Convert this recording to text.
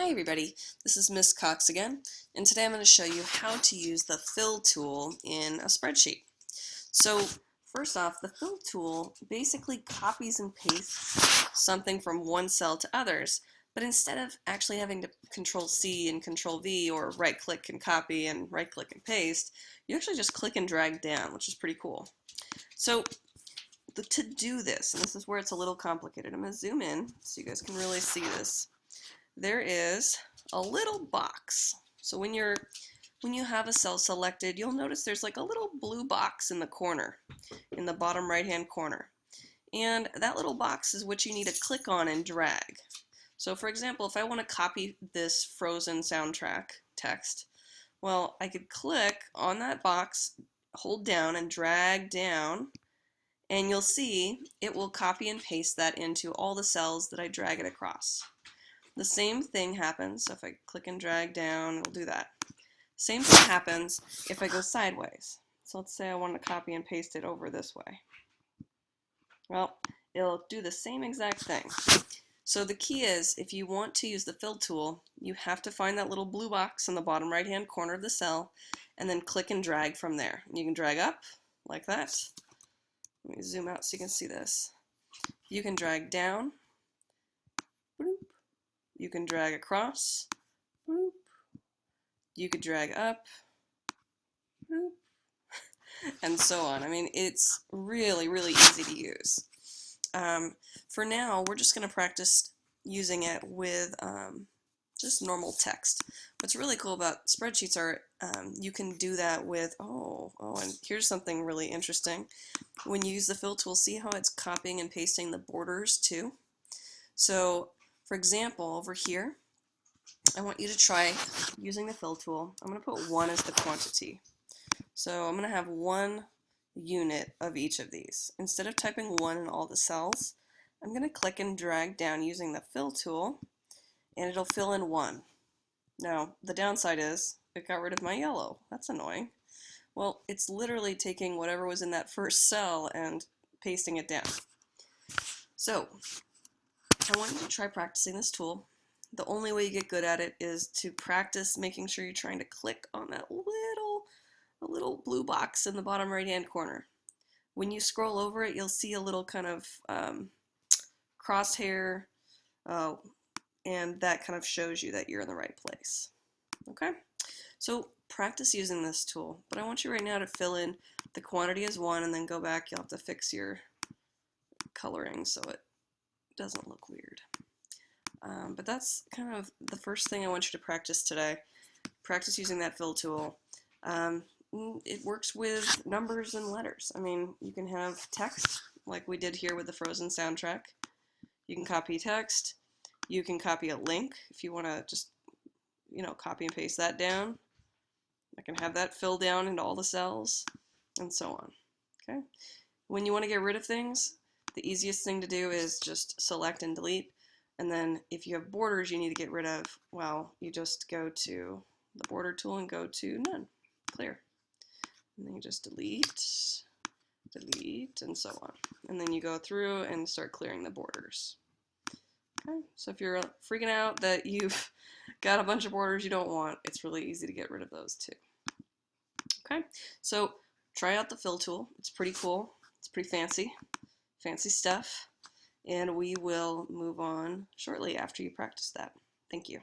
Hi everybody, this is Miss Cox again, and today I'm going to show you how to use the fill tool in a spreadsheet. So first off, the fill tool basically copies and pastes something from one cell to others, but instead of actually having to Control C and Control V or right click and copy and right click and paste, you actually just click and drag down, which is pretty cool. So to do this, and this is where it's a little complicated, I'm going to zoom in so you guys can really see this. There is a little box. So when you have a cell selected, you'll notice there's like a little blue box in the corner, in the bottom right hand corner. And that little box is what you need to click on and drag. So for example, if I want to copy this Frozen soundtrack text, well, I could click on that box, hold down and drag down, and you'll see it will copy and paste that into all the cells that I drag it across. The same thing happens, so if I click and drag down, it'll do that. Same thing happens if I go sideways. So let's say I want to copy and paste it over this way. Well, it'll do the same exact thing. So the key is, if you want to use the fill tool, you have to find that little blue box in the bottom right hand corner of the cell, and then click and drag from there. You can drag up, like that. Let me zoom out so you can see this. You can drag down. You can drag across, boop. You could drag up, boop. And so on. I mean, it's really, really easy to use. For now, we're just going to practice using it with just normal text. What's really cool about spreadsheets are you can do that with, and here's something really interesting. When you use the fill tool, see how it's copying and pasting the borders too? So, for example, over here, I want you to try using the fill tool. I'm going to put 1 as the quantity. So I'm going to have 1 unit of each of these. Instead of typing 1 in all the cells, I'm going to click and drag down using the fill tool, and it'll fill in 1. Now, the downside is it got rid of my yellow. That's annoying. Well, it's literally taking whatever was in that first cell and pasting it down. So I want you to try practicing this tool. The only way you get good at it is to practice making sure you're trying to click on that little blue box in the bottom right hand corner. When you scroll over it, you'll see a little kind of crosshair, and that kind of shows you that you're in the right place. Okay? So practice using this tool, but I want you right now to fill in the quantity as 1 and then go back. You'll have to fix your coloring so it doesn't look weird. But that's kind of the first thing I want you to practice today. Practice using that fill tool. It works with numbers and letters. I mean, you can have text, like we did here with the Frozen soundtrack. You can copy text. You can copy a link if you want to just, copy and paste that down. I can have that fill down into all the cells, and so on. Okay. When you want to get rid of things, the easiest thing to do is just select and delete. And then if you have borders you need to get rid of, well, you just go to the border tool and go to none, clear. And then you just delete, and so on. And then you go through and start clearing the borders. Okay, so if you're freaking out that you've got a bunch of borders you don't want, it's really easy to get rid of those too. Okay, so try out the fill tool. It's pretty cool. It's pretty fancy stuff. And we will move on shortly after you practice that. Thank you.